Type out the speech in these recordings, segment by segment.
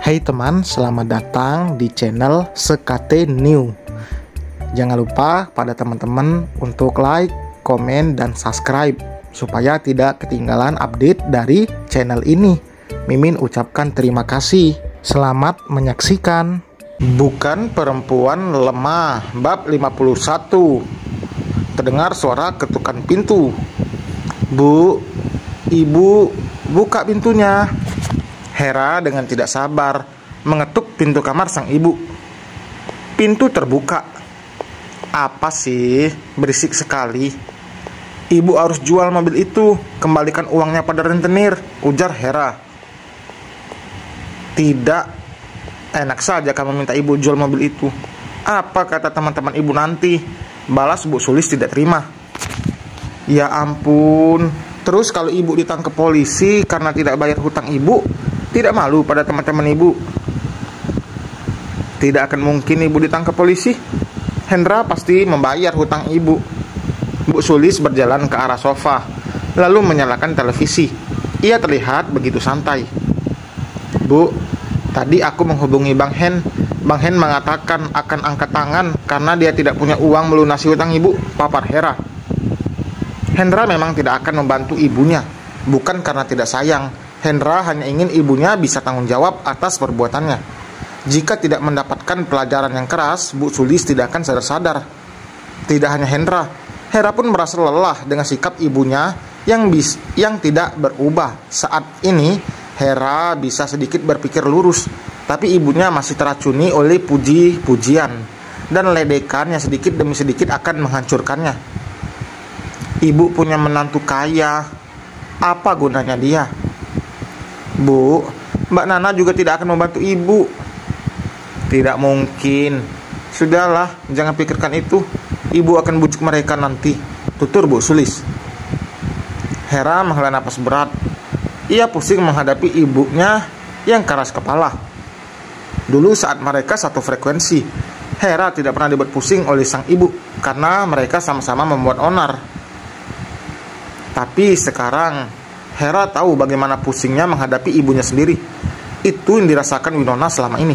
Hai teman, selamat datang di channel Sekate New. Jangan lupa pada teman-teman untuk like, komen, dan subscribe supaya tidak ketinggalan update dari channel ini. Mimin ucapkan terima kasih. Selamat menyaksikan. Bukan perempuan lemah, bab 51. Terdengar suara ketukan pintu. Bu, ibu, buka pintunya. Hera dengan tidak sabar mengetuk pintu kamar sang ibu. Pintu terbuka. Apa sih? Berisik sekali. Ibu harus jual mobil itu. Kembalikan uangnya pada rentenir, ujar Hera. Tidak. Enak saja kamu minta ibu jual mobil itu. Apa kata teman-teman ibu nanti? Balas Bu Sulis tidak terima. Ya ampun. Terus kalau ibu ditangkap polisi karena tidak bayar hutang ibu, tidak malu pada teman-teman ibu? Tidak akan mungkin ibu ditangkap polisi. Hendra pasti membayar hutang ibu. Bu Sulis berjalan ke arah sofa, lalu menyalakan televisi. Ia terlihat begitu santai. Bu, tadi aku menghubungi Bang Hen. Bang Hen mengatakan akan angkat tangan karena dia tidak punya uang melunasi hutang ibu, papar Hera. Hendra memang tidak akan membantu ibunya, bukan karena tidak sayang. Hendra hanya ingin ibunya bisa tanggung jawab atas perbuatannya. Jika tidak mendapatkan pelajaran yang keras, Bu Sulis tidak akan sadar-sadar. Tidak hanya Hendra, Hera pun merasa lelah dengan sikap ibunya yang tidak berubah. Saat ini, Hera bisa sedikit berpikir lurus, tapi ibunya masih teracuni oleh puji-pujian dan ledekan yang sedikit demi sedikit akan menghancurkannya. Ibu punya menantu kaya, apa gunanya dia? Bu, Mbak Nana juga tidak akan membantu ibu. Tidak mungkin. Sudahlah, jangan pikirkan itu. Ibu akan bujuk mereka nanti, tutur Bu Sulis. Hera menghela napas berat. Ia pusing menghadapi ibunya yang keras kepala. Dulu saat mereka satu frekuensi, Hera tidak pernah dibuat pusing oleh sang ibu karena mereka sama-sama membuat onar. Tapi sekarang Hera tahu bagaimana pusingnya menghadapi ibunya sendiri. Itu yang dirasakan Winona selama ini.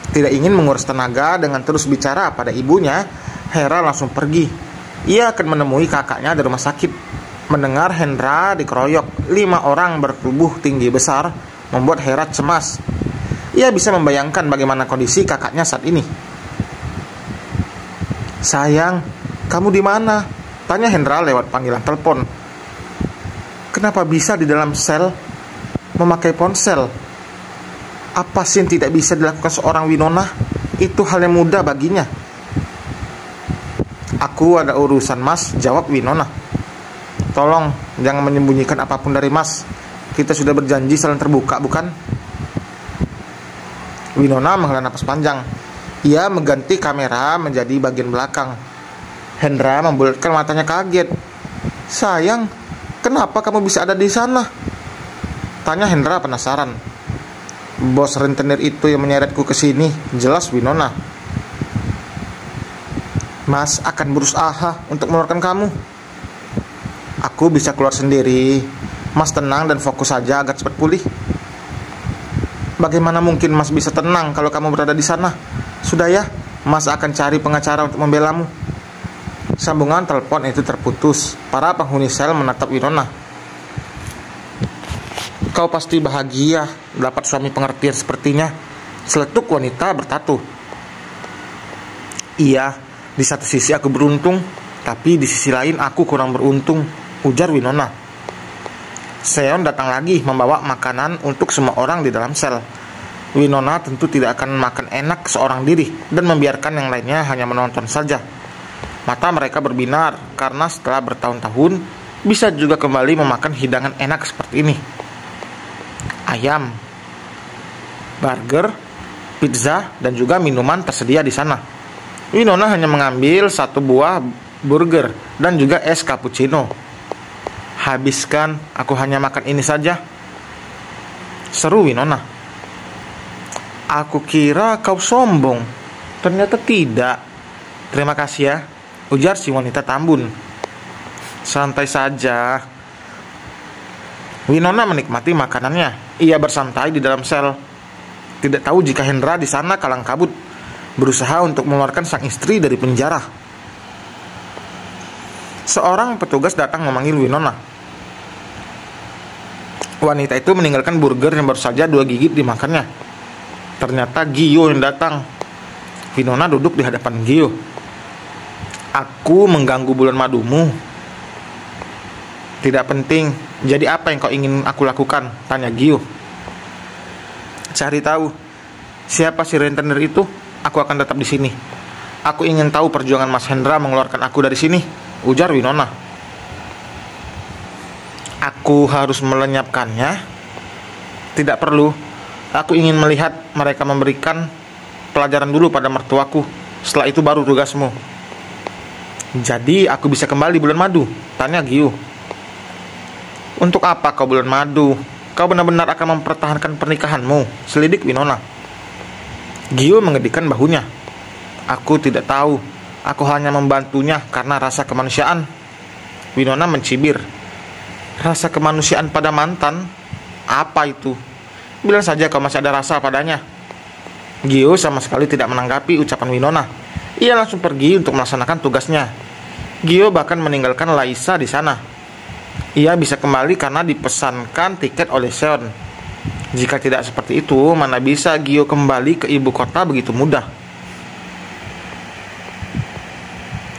Tidak ingin menguras tenaga dengan terus bicara pada ibunya, Hera langsung pergi. Ia akan menemui kakaknya di rumah sakit. Mendengar Hendra dikeroyok 5 orang bertubuh tinggi besar membuat Hera cemas. Ia bisa membayangkan bagaimana kondisi kakaknya saat ini. Sayang, kamu di mana? Tanya Hendra lewat panggilan telepon. Kenapa bisa di dalam sel memakai ponsel? Apa sih yang tidak bisa dilakukan seorang Winona? Itu hal yang mudah baginya. Aku ada urusan mas, jawab Winona. Tolong jangan menyembunyikan apapun dari mas. Kita sudah berjanji saling terbuka, bukan? Winona menghela napas panjang. Ia mengganti kamera menjadi bagian belakang. Hendra membulatkan matanya kaget. Sayang, kenapa kamu bisa ada di sana? Tanya Hendra penasaran. Bos rentenir itu yang menyeretku ke sini, jelas Winona. Mas akan berusaha untuk mengeluarkan kamu. Aku bisa keluar sendiri. Mas tenang dan fokus saja agar cepat pulih. Bagaimana mungkin Mas bisa tenang kalau kamu berada di sana? Sudah ya, Mas akan cari pengacara untuk membelamu. Sambungan telepon itu terputus. Para penghuni sel menatap Winona. Kau pasti bahagia dapat suami pengertian sepertinya, seletuk wanita bertatu. Iya, di satu sisi aku beruntung, tapi di sisi lain aku kurang beruntung, ujar Winona. Seon datang lagi membawa makanan untuk semua orang di dalam sel. Winona tentu tidak akan makan enak seorang diri dan membiarkan yang lainnya hanya menonton saja. Mata mereka berbinar karena setelah bertahun-tahun bisa juga kembali memakan hidangan enak seperti ini. Ayam, burger, pizza, dan juga minuman tersedia di sana. Winona hanya mengambil 1 buah burger dan juga es cappuccino. Habiskan, aku hanya makan ini saja, seru Winona. Aku kira kau sombong, ternyata tidak. Terima kasih ya, ujar si wanita tambun. Santai saja. Winona menikmati makanannya. Ia bersantai di dalam sel. Tidak tahu jika Hendra di sana kalang kabut berusaha untuk mengeluarkan sang istri dari penjara. Seorang petugas datang memanggil Winona. Wanita itu meninggalkan burger yang baru saja 2 gigit dimakannya. Ternyata Gio yang datang. Winona duduk di hadapan Gio. "Aku mengganggu bulan madumu." "Tidak penting. Jadi apa yang kau ingin aku lakukan?" tanya Gio. "Cari tahu siapa si rentenir itu. Aku akan tetap di sini. Aku ingin tahu perjuangan Mas Hendra mengeluarkan aku dari sini," ujar Winona. "Aku harus melenyapkannya?" "Tidak perlu. Aku ingin melihat mereka memberikan pelajaran dulu pada mertuaku. Setelah itu baru tugasmu." "Jadi aku bisa kembali bulan madu?" tanya Gio. "Untuk apa kau bulan madu? Kau benar-benar akan mempertahankan pernikahanmu?" selidik Winona. Gio mengedikkan bahunya. "Aku tidak tahu. Aku hanya membantunya karena rasa kemanusiaan." Winona mencibir. "Rasa kemanusiaan pada mantan? Apa itu? Bilang saja kau masih ada rasa padanya." Gio sama sekali tidak menanggapi ucapan Winona. Ia langsung pergi untuk melaksanakan tugasnya. Gio bahkan meninggalkan Laisa di sana. Ia bisa kembali karena dipesankan tiket oleh Seon. Jika tidak seperti itu, mana bisa Gio kembali ke ibu kota begitu mudah.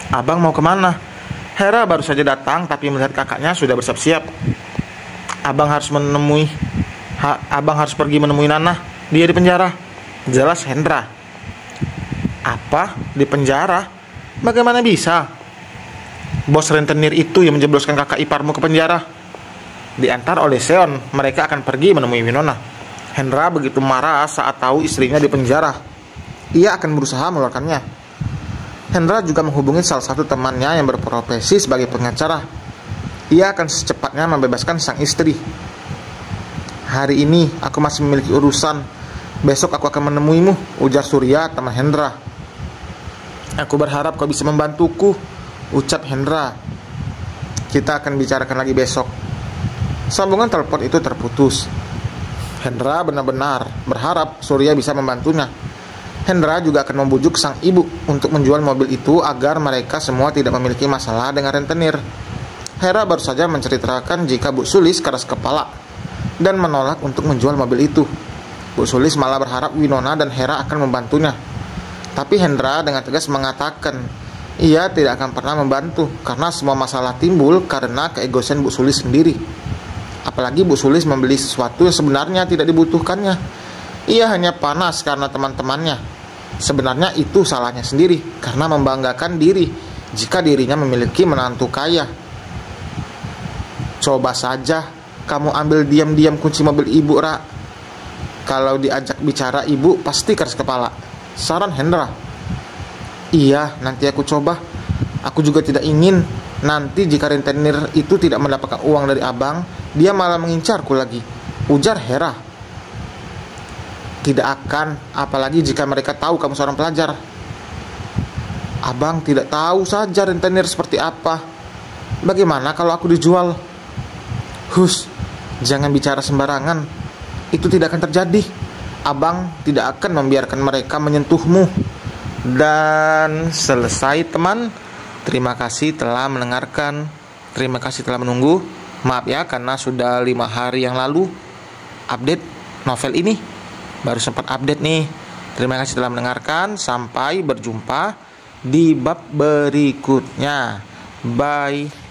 "Abang mau kemana?" Hera baru saja datang tapi melihat kakaknya sudah bersiap-siap. Abang harus pergi menemui Nana. Dia di penjara," jelas Hendra. "Apa? Di penjara? Bagaimana bisa? Bos rentenir itu yang menjebloskan kakak iparmu ke penjara." Diantar oleh Seon, mereka akan pergi menemui Winona. Hendra begitu marah saat tahu istrinya di penjara. Ia akan berusaha mengeluarkannya. Hendra juga menghubungi salah satu temannya yang berprofesi sebagai pengacara. Ia akan secepatnya membebaskan sang istri. "Hari ini aku masih memiliki urusan. Besok aku akan menemuimu," ujar Surya, teman Hendra. "Aku berharap kau bisa membantuku," ucap Hendra. "Kita akan bicarakan lagi besok." Sambungan telepon itu terputus. Hendra benar-benar berharap Surya bisa membantunya. Hendra juga akan membujuk sang ibu untuk menjual mobil itu agar mereka semua tidak memiliki masalah dengan rentenir. Hera baru saja menceritakan jika Bu Sulis keras kepala dan menolak untuk menjual mobil itu. Bu Sulis malah berharap Winona dan Hera akan membantunya. Tapi Hendra dengan tegas mengatakan ia tidak akan pernah membantu karena semua masalah timbul karena keegoisan Bu Sulis sendiri. Apalagi Bu Sulis membeli sesuatu yang sebenarnya tidak dibutuhkannya. Ia hanya panas karena teman-temannya. Sebenarnya itu salahnya sendiri karena membanggakan diri jika dirinya memiliki menantu kaya. "Coba saja kamu ambil diam-diam kunci mobil ibu, Ra. Kalau diajak bicara ibu pasti keras kepala," saran Hendra. "Iya, nanti aku coba. Aku juga tidak ingin nanti jika rentenir itu tidak mendapatkan uang dari abang, dia malah mengincarku lagi," ujar Hera. "Tidak akan, apalagi jika mereka tahu kamu seorang pelajar." "Abang tidak tahu saja rentenir seperti apa. Bagaimana kalau aku dijual?" "Hus, jangan bicara sembarangan. Itu tidak akan terjadi. Abang tidak akan membiarkan mereka menyentuhmu." Dan selesai, teman. Terima kasih telah mendengarkan. Terima kasih telah menunggu. Maaf ya karena sudah 5 hari yang lalu update novel ini. Baru sempat update nih. Terima kasih telah mendengarkan. Sampai berjumpa di bab berikutnya. Bye.